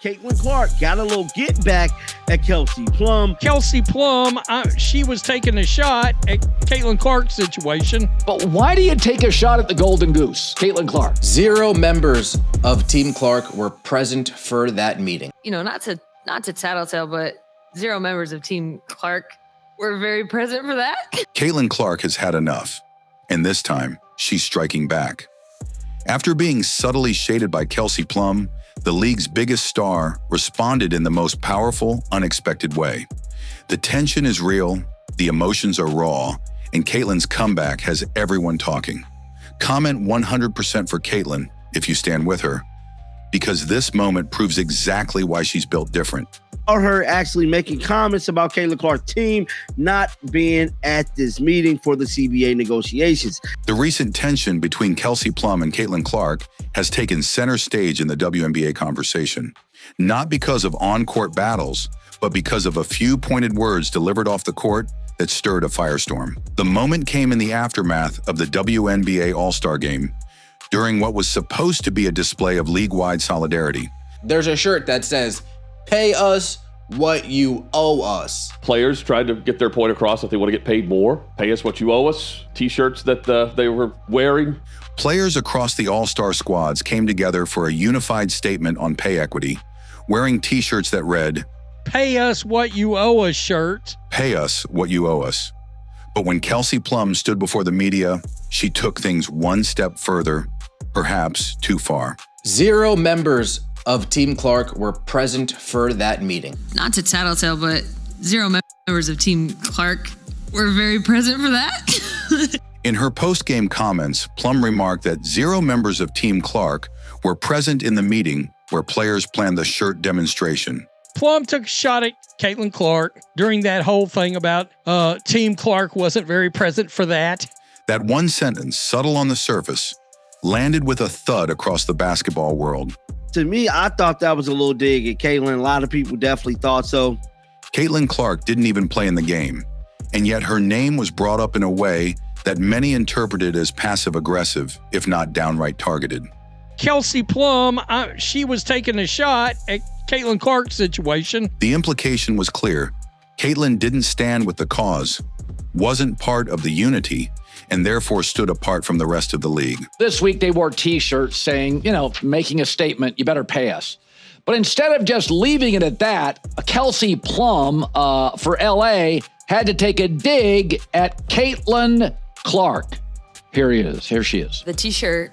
Caitlin Clark got a little get back at Kelsey Plum. Kelsey Plum, she was taking a shot at Caitlin Clark's situation. But why do you take a shot at the Golden Goose, Caitlin Clark? 0 members of Team Clark were present for that meeting. You know, not to tattletale, but 0 members of Team Clark were very present for that. Caitlin Clark has had enough, and this time she's striking back. After being subtly shaded by Kelsey Plum, the league's biggest star responded in the most powerful, unexpected way. The tension is real, the emotions are raw, and Caitlin's comeback has everyone talking. Comment 100% for Caitlin if you stand with her, because this moment proves exactly why she's built different. Her actually making comments about Caitlin Clark's team not being at this meeting for the CBA negotiations. The recent tension between Kelsey Plum and Caitlin Clark has taken center stage in the WNBA conversation, not because of on-court battles, but because of a few pointed words delivered off the court that stirred a firestorm. The moment came in the aftermath of the WNBA All-Star Game, during what was supposed to be a display of league-wide solidarity. There's a shirt that says, "Pay us what you owe us." Players tried to get their point across that they want to get paid more. Pay us what you owe us. T-shirts that they were wearing. Players across the All-Star squads came together for a unified statement on pay equity, wearing T-shirts that read, "Pay us what you owe us" shirt. "Pay us what you owe us." But when Kelsey Plum stood before the media, she took things one step further, perhaps too far. 0 members of Team Clark were present for that meeting. Not to tattletale, but 0 members of Team Clark were very present for that. In her post-game comments, Plum remarked that 0 members of Team Clark were present in the meeting where players planned the shirt demonstration. Plum took a shot at Caitlin Clark during that whole thing about Team Clark wasn't very present for that. That one sentence, subtle on the surface, landed with a thud across the basketball world. To me, I thought that was a little dig at Caitlin. A lot of people definitely thought so. Caitlin Clark didn't even play in the game, and yet her name was brought up in a way that many interpreted as passive-aggressive, if not downright targeted. Kelsey Plum, she was taking a shot at Caitlin Clark's situation. The implication was clear. Caitlin didn't stand with the cause, wasn't part of the unity, and therefore stood apart from the rest of the league. This week they wore T-shirts saying, making a statement, you better pay us. But instead of just leaving it at that, Kelsey Plum for LA had to take a dig at Caitlin Clark. Here she is. The T-shirt,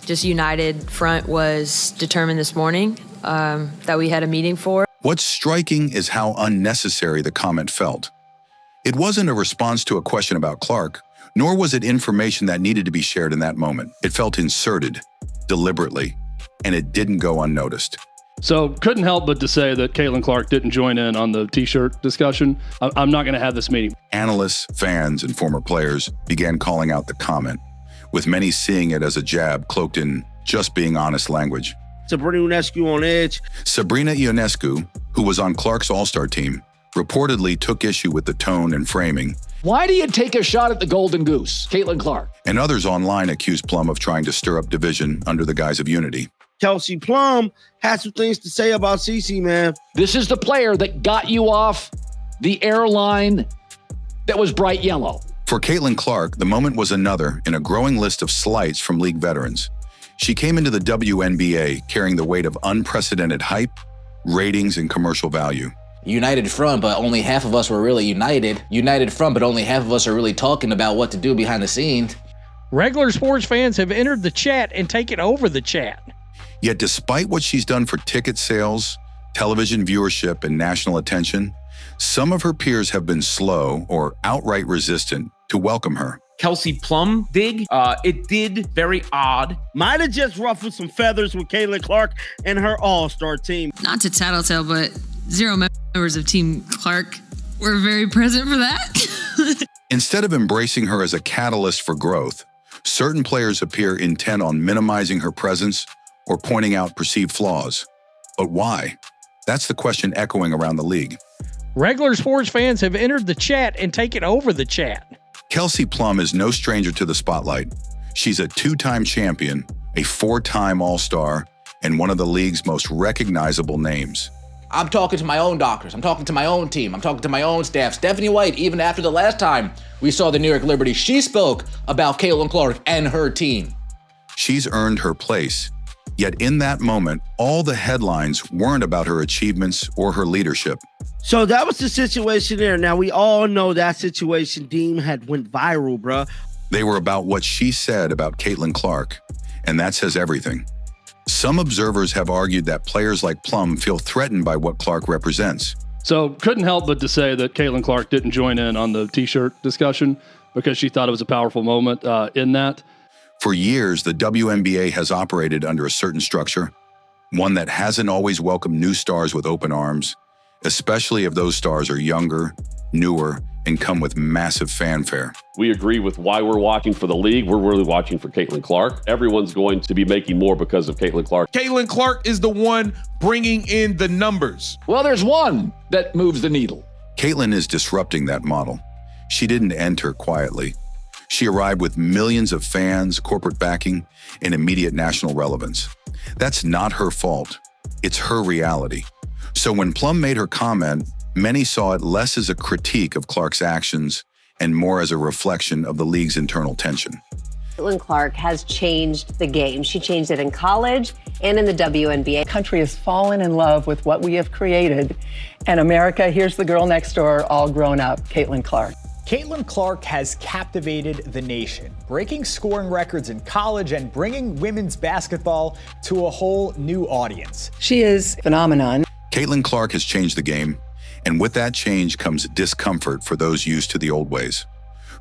just united front, was determined this morning that we had a meeting for. What's striking is how unnecessary the comment felt. It wasn't a response to a question about Clark, nor was it information that needed to be shared in that moment. It felt inserted, deliberately, and it didn't go unnoticed. So couldn't help but to say that Caitlin Clark didn't join in on the T-shirt discussion. I'm not going to have this meeting. Analysts, fans, and former players began calling out the comment, with many seeing it as a jab cloaked in just being honest language. Sabrina Ionescu on edge. Sabrina Ionescu, who was on Clark's All-Star team, reportedly took issue with the tone and framing. Why do you take a shot at the Golden Goose, Caitlin Clark? And others online accused Plum of trying to stir up division under the guise of unity. Kelsey Plum had some things to say about CeCe, man. This is the player that got you off the airline that was bright yellow. For Caitlin Clark, the moment was another in a growing list of slights from league veterans. She came into the WNBA carrying the weight of unprecedented hype, ratings, and commercial value. United front, but only half of us were really united. United front, but only half of us are really talking about what to do behind the scenes. Regular sports fans have entered the chat and taken over the chat. Yet despite what she's done for ticket sales, television viewership, and national attention, some of her peers have been slow or outright resistant to welcome her. Kelsey Plum dig, it did very odd. Might have just ruffled some feathers with Caitlin Clark and her all-star team. Not to tattletale, but 0 members of Team Clark were very present for that. Instead of embracing her as a catalyst for growth, certain players appear intent on minimizing her presence or pointing out perceived flaws. But why? That's the question echoing around the league. Regular sports fans have entered the chat and taken over the chat. Kelsey Plum is no stranger to the spotlight. She's a 2-time champion, a 4-time All-Star, and one of the league's most recognizable names. I'm talking to my own doctors. I'm talking to my own team. I'm talking to my own staff. Stephanie White, even after the last time we saw the New York Liberty, she spoke about Caitlin Clark and her team. She's earned her place. Yet in that moment, all the headlines weren't about her achievements or her leadership. So that was the situation there. Now, we all know that situation, Deem, had went viral, bruh. They were about what she said about Caitlin Clark, and that says everything. Some observers have argued that players like Plum feel threatened by what Clark represents. So couldn't help but to say that Caitlin Clark didn't join in on the T-shirt discussion because she thought it was a powerful moment in that. For years, the WNBA has operated under a certain structure, one that hasn't always welcomed new stars with open arms, especially if those stars are younger, newer, and come with massive fanfare. We agree with why we're watching for the league. We're really watching for Caitlin Clark. Everyone's going to be making more because of Caitlin Clark. Caitlin Clark is the one bringing in the numbers. Well, there's one that moves the needle. Caitlin is disrupting that model. She didn't enter quietly. She arrived with millions of fans, corporate backing, and immediate national relevance. That's not her fault. It's her reality. So when Plum made her comment, many saw it less as a critique of Clark's actions and more as a reflection of the league's internal tension. Caitlin Clark has changed the game. She changed it in college and in the WNBA. The country has fallen in love with what we have created. And America, here's the girl next door, all grown up, Caitlin Clark. Caitlin Clark has captivated the nation, breaking scoring records in college and bringing women's basketball to a whole new audience. She is a phenomenon. Caitlin Clark has changed the game, and with that change comes discomfort for those used to the old ways.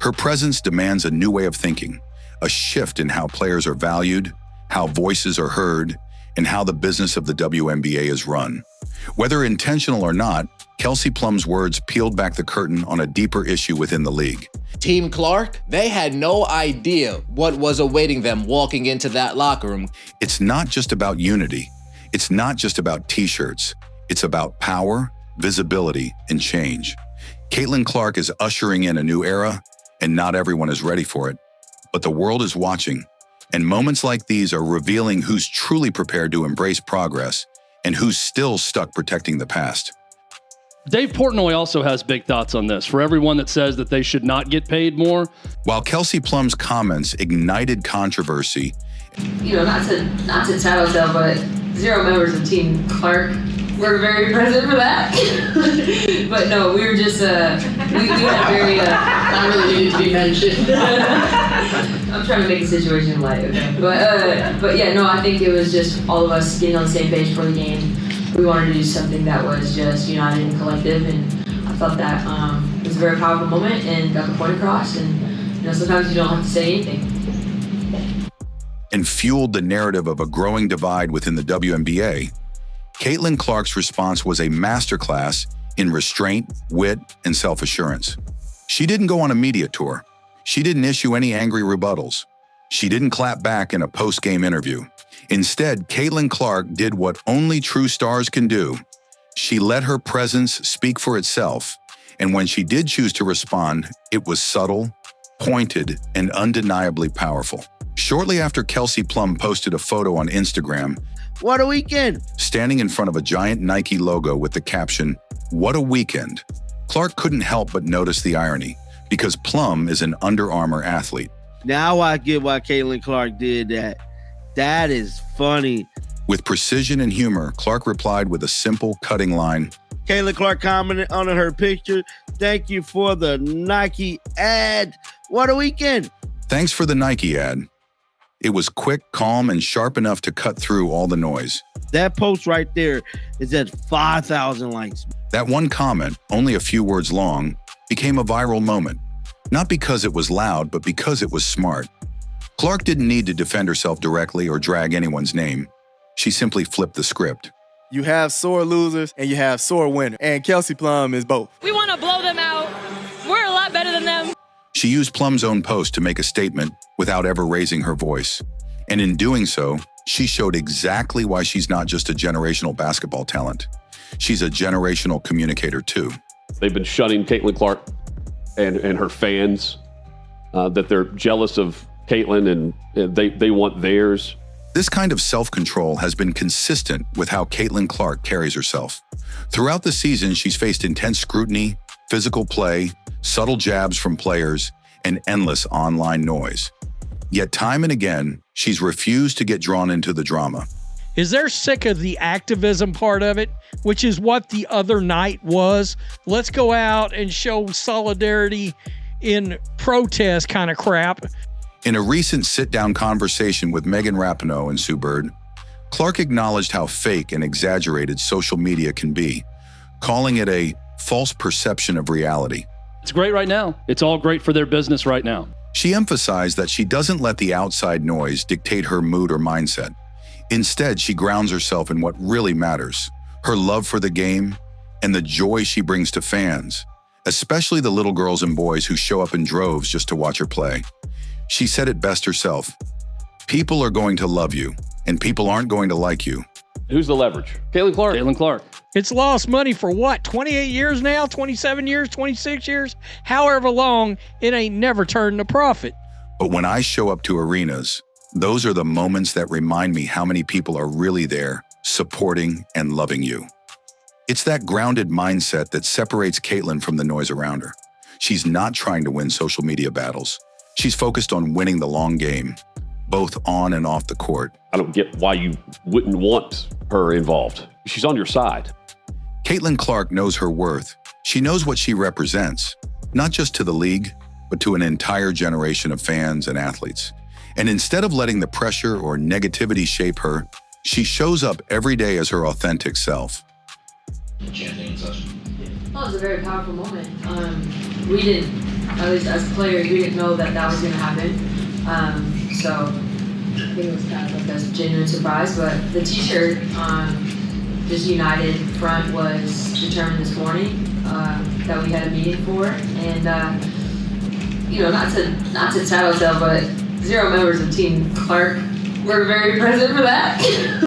Her presence demands a new way of thinking, a shift in how players are valued, how voices are heard, and how the business of the WNBA is run. Whether intentional or not, Kelsey Plum's words peeled back the curtain on a deeper issue within the league. Team Clark, they had no idea what was awaiting them walking into that locker room. It's not just about unity. It's not just about T-shirts. It's about power, visibility, and change. Caitlin Clark is ushering in a new era, and not everyone is ready for it. But the world is watching, and moments like these are revealing who's truly prepared to embrace progress and who's still stuck protecting the past. Dave Portnoy also has big thoughts on this for everyone that says that they should not get paid more. While Kelsey Plum's comments ignited controversy, not to tattletale, but 0 members of Team Clark were very present for that. But no, we were just, we had very, not really needed to be mentioned. I'm trying to make the situation light, okay? But yeah, no, I think it was just all of us getting on the same page for the game. We wanted to do something that was just united and collective, and I felt that it was a very powerful moment and got the point across, and sometimes you don't have to say anything. And fueled the narrative of a growing divide within the WNBA, Caitlin Clark's response was a masterclass in restraint, wit, and self-assurance. She didn't go on a media tour. She didn't issue any angry rebuttals. She didn't clap back in a post-game interview. Instead, Caitlin Clark did what only true stars can do. She let her presence speak for itself, and when she did choose to respond, it was subtle, pointed, and undeniably powerful. Shortly after Kelsey Plum posted a photo on Instagram, "What a weekend!" standing in front of a giant Nike logo with the caption, "What a weekend," Clark couldn't help but notice the irony, because Plum is an Under Armour athlete. Now I get why Caitlin Clark did that. That is funny. With precision and humor, Clark replied with a simple, cutting line. Caitlin Clark commented on her picture, "Thank you for the Nike ad. What a weekend." Thanks for the Nike ad. It was quick, calm, and sharp enough to cut through all the noise. That post right there is at 5,000 likes. That one comment, only a few words long, became a viral moment. Not because it was loud, but because it was smart. Clark didn't need to defend herself directly or drag anyone's name. She simply flipped the script. You have sore losers and you have sore winners, and Kelsey Plum is both. We want to blow them out. We're a lot better than them. She used Plum's own post to make a statement without ever raising her voice. And in doing so, she showed exactly why she's not just a generational basketball talent. She's a generational communicator too. They've been shunning Caitlin Clark and her fans, that they're jealous of Caitlin and they want theirs. This kind of self-control has been consistent with how Caitlin Clark carries herself. Throughout the season, she's faced intense scrutiny, physical play, subtle jabs from players, and endless online noise. Yet time and again, she's refused to get drawn into the drama. Is they're sick of the activism part of it, which is what the other night was. Let's go out and show solidarity in protest kind of crap. In a recent sit-down conversation with Megan Rapinoe and Sue Bird, Clark acknowledged how fake and exaggerated social media can be, calling it a false perception of reality. It's great right now. It's all great for their business right now. She emphasized that she doesn't let the outside noise dictate her mood or mindset. Instead, she grounds herself in what really matters, her love for the game and the joy she brings to fans, especially the little girls and boys who show up in droves just to watch her play. She said it best herself. People are going to love you, and people aren't going to like you. Who's the leverage? Caitlin Clark. Caitlin Clark. It's lost money for what, 28 years now, 27 years, 26 years? However long, it ain't never turned a profit. But when I show up to arenas, those are the moments that remind me how many people are really there, supporting and loving you. It's that grounded mindset that separates Caitlin from the noise around her. She's not trying to win social media battles. She's focused on winning the long game, both on and off the court. I don't get why you wouldn't want her involved. She's on your side. Caitlin Clark knows her worth. She knows what she represents, not just to the league, but to an entire generation of fans and athletes. And instead of letting the pressure or negativity shape her, she shows up every day as her authentic self. Well, it was a very powerful moment. We didn't, at least as players, we didn't know that that was going to happen. So I think it was kind of like a genuine surprise. But the T-shirt, just United front, was determined this morning that we had a meeting for, and not to tout ourselves, but 0 members of Team Clark were very present for that.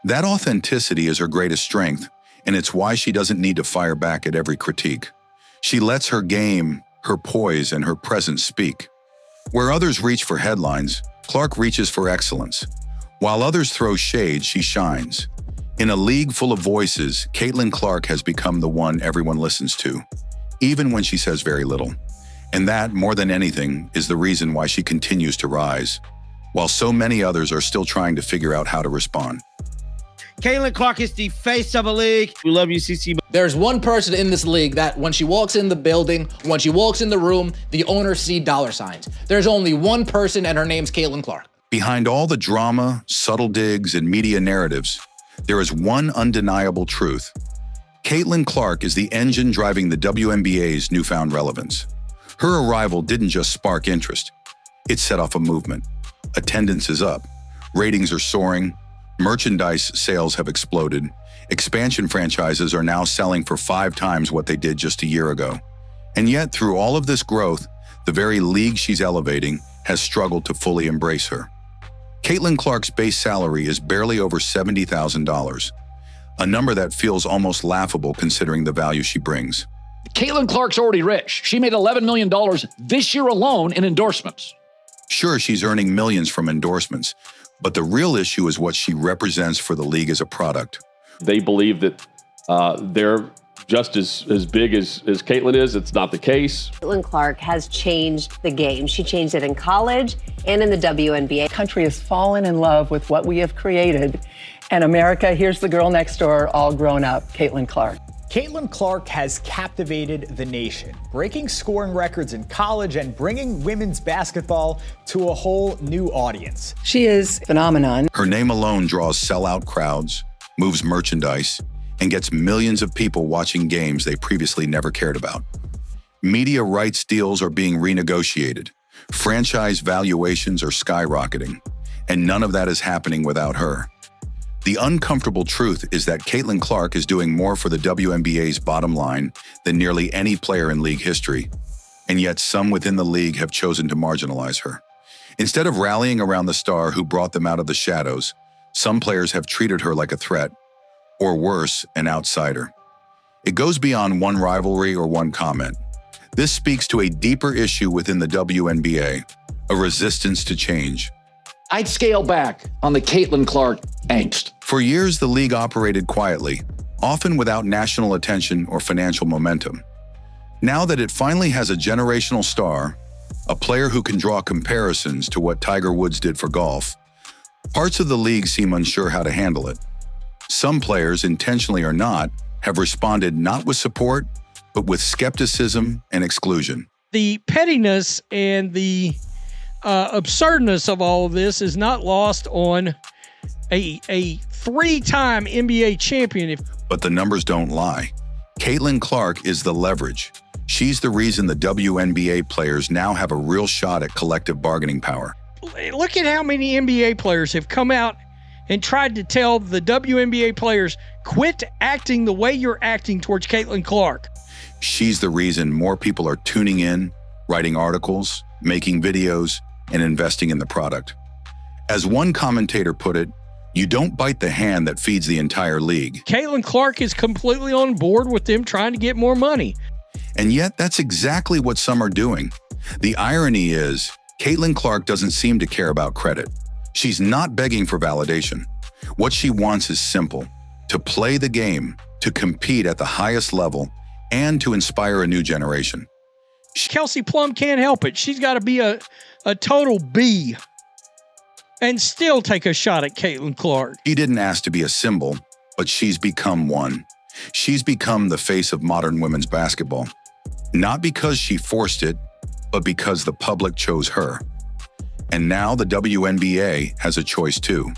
That authenticity is her greatest strength, and it's why she doesn't need to fire back at every critique. She lets her game, her poise, and her presence speak. Where others reach for headlines, Clark reaches for excellence. While others throw shade, she shines. In a league full of voices, Caitlin Clark has become the one everyone listens to, even when she says very little. And that, more than anything, is the reason why she continues to rise, while so many others are still trying to figure out how to respond. Caitlin Clark is the face of a league. We love you, CC. There's one person in this league that when she walks in the building, when she walks in the room, the owners see dollar signs. There's only one person, and her name's Caitlin Clark. Behind all the drama, subtle digs, and media narratives, there is one undeniable truth. Caitlin Clark is the engine driving the WNBA's newfound relevance. Her arrival didn't just spark interest. It set off a movement. Attendance is up. Ratings are soaring. Merchandise sales have exploded. Expansion franchises are now selling for 5 times what they did just a year ago. And yet, through all of this growth, the very league she's elevating has struggled to fully embrace her. Caitlin Clark's base salary is barely over $70,000, a number that feels almost laughable considering the value she brings. Caitlin Clark's already rich. She made $11 million this year alone in endorsements. Sure, she's earning millions from endorsements, but the real issue is what she represents for the league as a product. They believe that they're just as big as Caitlin is. It's not the case. Caitlin Clark has changed the game. She changed it in college and in the WNBA. The country has fallen in love with what we have created. And America, here's the girl next door, all grown up, Caitlin Clark. Caitlin Clark has captivated the nation, breaking scoring records in college and bringing women's basketball to a whole new audience. She is a phenomenon. Her name alone draws sellout crowds, moves merchandise, and gets millions of people watching games they previously never cared about. Media rights deals are being renegotiated. Franchise valuations are skyrocketing, and none of that is happening without her. The uncomfortable truth is that Caitlin Clark is doing more for the WNBA's bottom line than nearly any player in league history, and yet some within the league have chosen to marginalize her. Instead of rallying around the star who brought them out of the shadows, some players have treated her like a threat, or worse, an outsider. It goes beyond one rivalry or one comment. This speaks to a deeper issue within the WNBA, a resistance to change. I'd scale back on the Caitlin Clark angst. For years, the league operated quietly, often without national attention or financial momentum. Now that it finally has a generational star, a player who can draw comparisons to what Tiger Woods did for golf, parts of the league seem unsure how to handle it. Some players, intentionally or not, have responded not with support, but with skepticism and exclusion. The pettiness and the absurdness of all of this is not lost on a three-time NBA champion. But the numbers don't lie. Caitlin Clark is the leverage. She's the reason the WNBA players now have a real shot at collective bargaining power. Look at how many NBA players have come out and tried to tell the WNBA players, quit acting the way you're acting towards Caitlin Clark. She's the reason more people are tuning in, writing articles, making videos, and investing in the product. As one commentator put it, you don't bite the hand that feeds the entire league. Caitlin Clark is completely on board with them trying to get more money. And yet, that's exactly what some are doing. The irony is, Caitlin Clark doesn't seem to care about credit. She's not begging for validation. What she wants is simple: to play the game, to compete at the highest level, and to inspire a new generation. Kelsey Plum can't help it. She's got to be a total B and still take a shot at Caitlin Clark. She didn't ask to be a symbol, but she's become one. She's become the face of modern women's basketball. Not because she forced it, but because the public chose her. And now the WNBA has a choice too.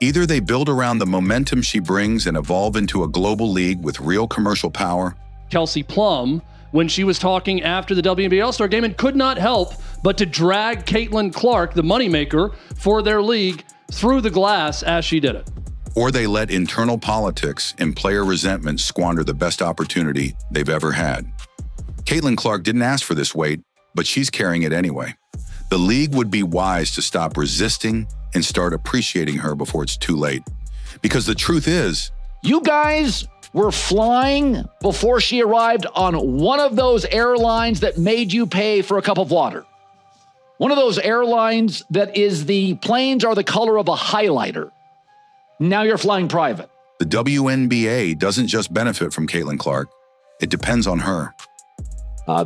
Either they build around the momentum she brings and evolve into a global league with real commercial power. Kelsey Plum, when she was talking after the WNBA All-Star Game, and could not help but to drag Caitlin Clark, the moneymaker for their league, through the glass as she did it. Or they let internal politics and player resentment squander the best opportunity they've ever had. Caitlin Clark didn't ask for this weight, but she's carrying it anyway. The league would be wise to stop resisting and start appreciating her before it's too late. Because the truth is, you guys were flying before she arrived on one of those airlines that made you pay for a cup of water. One of those airlines that is the planes are the color of a highlighter. Now you're flying private. The WNBA doesn't just benefit from Caitlin Clark. It depends on her.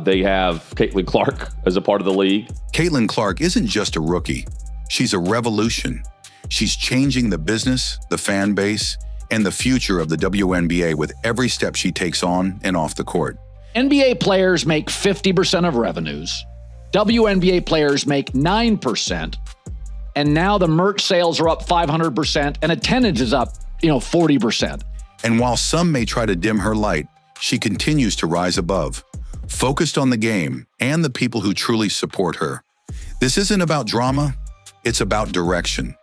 They have Caitlin Clark as a part of the league. Caitlin Clark isn't just a rookie. She's a revolution. She's changing the business, the fan base, and the future of the WNBA with every step she takes on and off the court. NBA players make 50% of revenues. WNBA players make 9%. And now the merch sales are up 500% and attendance is up, 40%. And while some may try to dim her light, she continues to rise above, focused on the game and the people who truly support her. This isn't about drama, it's about direction.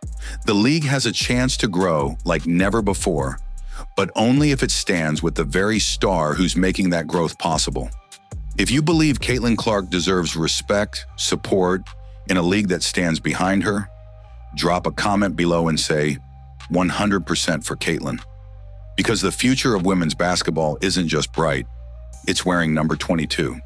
The league has a chance to grow like never before, but only if it stands with the very star who's making that growth possible. If you believe Caitlin Clark deserves respect, support, in a league that stands behind her, drop a comment below and say, 100% for Caitlin. Because the future of women's basketball isn't just bright, it's wearing number 22.